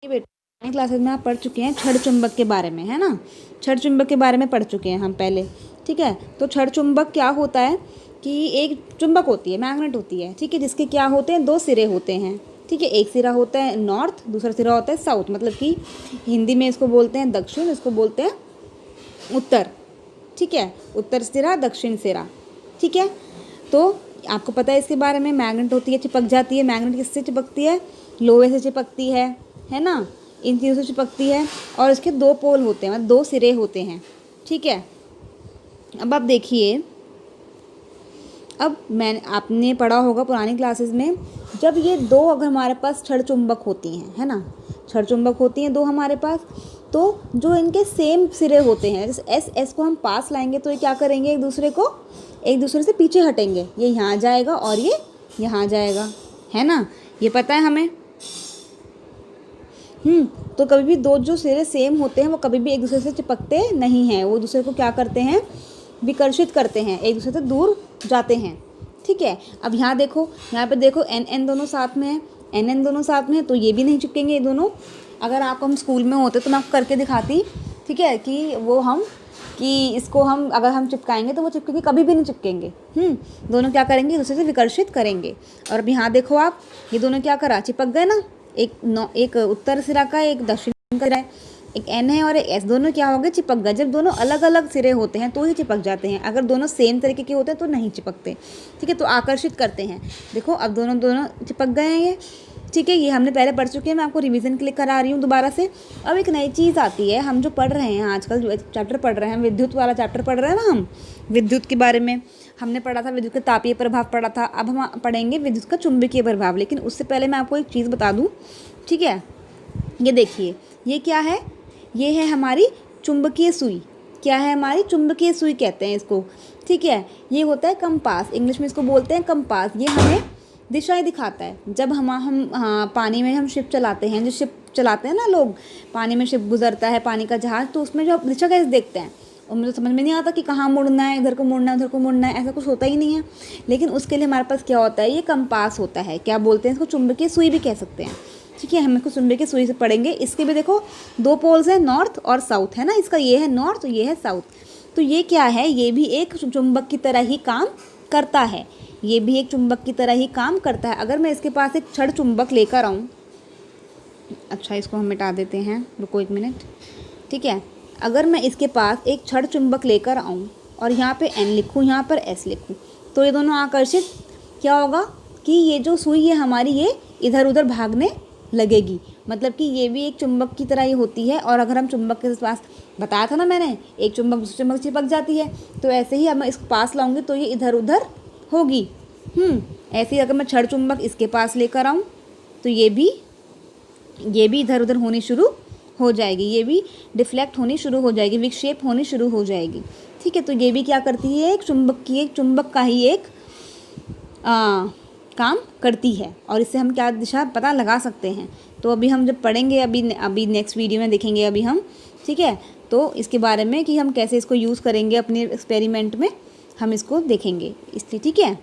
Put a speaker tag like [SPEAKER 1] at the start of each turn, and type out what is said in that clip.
[SPEAKER 1] ये बेटा क्लासेस में आप पढ़ चुके हैं छड़ चुंबक के बारे में, है ना। छड़ चुंबक के बारे में पढ़ चुके हैं हम पहले, ठीक है। तो छड़ चुंबक क्या होता है कि एक चुंबक होती है, मैग्नेट होती है, ठीक है, जिसके क्या होते हैं, दो सिरे होते हैं, ठीक है। एक सिरा होता है नॉर्थ, दूसरा सिरा होता है साउथ, मतलब कि हिंदी में इसको बोलते हैं दक्षिण, इसको बोलते हैं उत्तर, ठीक है। उत्तर सिरा, दक्षिण सिरा, ठीक है। तो आपको पता है इसके बारे में, मैग्नेट होती है, चिपक जाती है। मैग्नेट किससे चिपकती है, लोहे से चिपकती है ना, इन चीज़ों से चिपकती है। और इसके दो पोल होते हैं, मतलब दो सिरे होते हैं, ठीक है। अब आप देखिए, अब आपने पढ़ा होगा पुरानी क्लासेस में, जब ये दो अगर हमारे पास छड़ चुंबक होती हैं, है ना, छड़ चुंबक होती हैं दो हमारे पास, तो जो इनके सेम सिरे होते हैं, जैसे एस एस को हम पास लाएंगे तो ये क्या करेंगे, एक दूसरे से पीछे हटेंगे, ये यहाँ जाएगा और ये यहाँ जाएगा, है ना, ये पता है हमें। तो कभी भी दो जो सिरे सेम होते हैं वो कभी भी एक दूसरे से चिपकते नहीं हैं, वो दूसरे को क्या करते हैं, विकर्षित करते हैं, एक दूसरे से दूर जाते हैं, ठीक है। अब यहाँ देखो, यहाँ पे देखो एन एन दोनों साथ में है, एन एन दोनों साथ में है, तो ये भी नहीं चिपकेंगे ये दोनों। अगर आप हम स्कूल में होते तो मैं आपको करके दिखाती, ठीक है, कि इसको हम अगर हम चिपकाएंगे तो वो चिपकेंगे, कभी भी नहीं चिपकेंगे। दोनों क्या करेंगे, एक दूसरे से विकर्षित करेंगे। और अब यहाँ देखो आप, ये दोनों क्या करा, चिपक गए ना, एक उत्तर सिरा का, एक दक्षिण का है, एक एन है और एक एस, दोनों क्या हो गए, चिपक गए। जब दोनों अलग अलग सिरे होते हैं तो ही चिपक जाते हैं, अगर दोनों सेम तरीके के होते हैं तो नहीं चिपकते, ठीक है। तो आकर्षित करते हैं, देखो अब दोनों चिपक गए हैं ये, ठीक है। ये हमने पहले पढ़ चुके हैं, मैं आपको रिवीजन के लिए करा रही हूँ दोबारा से। अब एक नई चीज़ आती है, हम जो पढ़ रहे हैं आजकल, जो चैप्टर पढ़ रहे हैं, विद्युत वाला चैप्टर पढ़ रहे हैं ना हम, विद्युत के बारे में हमने पढ़ा था, विद्युत का तापीय प्रभाव पढ़ा था, अब हम पढ़ेंगे विद्युत का चुंबकीय प्रभाव। लेकिन उससे पहले मैं आपको एक चीज़ बता दूँ, ठीक है। ये देखिए, ये क्या है, ये है हमारी चुंबकीय सुई, क्या है हमारी चुंबकीय सुई कहते हैं इसको, ठीक है। ये होता है कंपास, इंग्लिश में इसको बोलते हैं कंपास। ये हमें दिशाएं दिखाता है। जब हम पानी में हम शिप चलाते हैं, जो शिप चलाते हैं ना लोग, पानी में शिप गुजरता है, पानी का जहाज़, तो उसमें जो दिशा कैसे देखते हैं, और मुझे समझ में नहीं आता कि कहाँ मुड़ना है, इधर को मुड़ना है, उधर को मुड़ना है, ऐसा कुछ होता ही नहीं है। लेकिन उसके लिए हमारे पास क्या होता है, ये कंपास होता है, क्या बोलते हैं इसको, चुंबकीय सुई भी कह सकते हैं, ठीक है। हम इसको चुंबकीय सुई से पढ़ेंगे। इसके भी देखो दो पोल्स हैं, नॉर्थ और साउथ, है ना, इसका ये है नॉर्थ, ये है साउथ। तो ये क्या है, ये भी एक चुंबक की तरह ही काम करता है, ये भी एक चुंबक की तरह ही काम करता है। अगर मैं इसके पास एक छड़ चुंबक लेकर आऊँ, अच्छा इसको हम मिटा देते हैं, रुको एक मिनट, ठीक है। अगर मैं इसके पास एक छड़ चुंबक लेकर आऊँ और यहाँ पे एन लिखूँ, यहाँ पर एस लिखूँ, तो ये दोनों आकर्षित क्या होगा कि ये जो सुई है हमारी, ये इधर उधर भागने लगेगी, मतलब कि ये भी एक चुंबक की तरह ही होती है। और अगर हम चुंबक के पास, बताया था ना मैंने, एक चुंबक दूसरे चुंबक चिपक जाती है, तो ऐसे ही अब मैं इसको पास लाऊंगी तो ये इधर उधर होगी। ऐसे ही अगर मैं छड़ चुंबक इसके पास लेकर आऊँ तो ये भी इधर उधर होनी शुरू हो जाएगी, ये भी डिफ्लेक्ट होनी शुरू हो जाएगी, विक्षेप होनी शुरू हो जाएगी, ठीक है। तो ये भी क्या करती है, एक चुंबक का ही एक काम करती है, और इससे हम क्या दिशा पता लगा सकते हैं। तो अभी हम जब पढ़ेंगे, अभी नेक्स्ट वीडियो में देखेंगे अभी हम, ठीक है। तो इसके बारे में कि हम कैसे इसको यूज़ करेंगे अपने एक्सपेरिमेंट में, हम इसको देखेंगे इसलिए, ठीक है।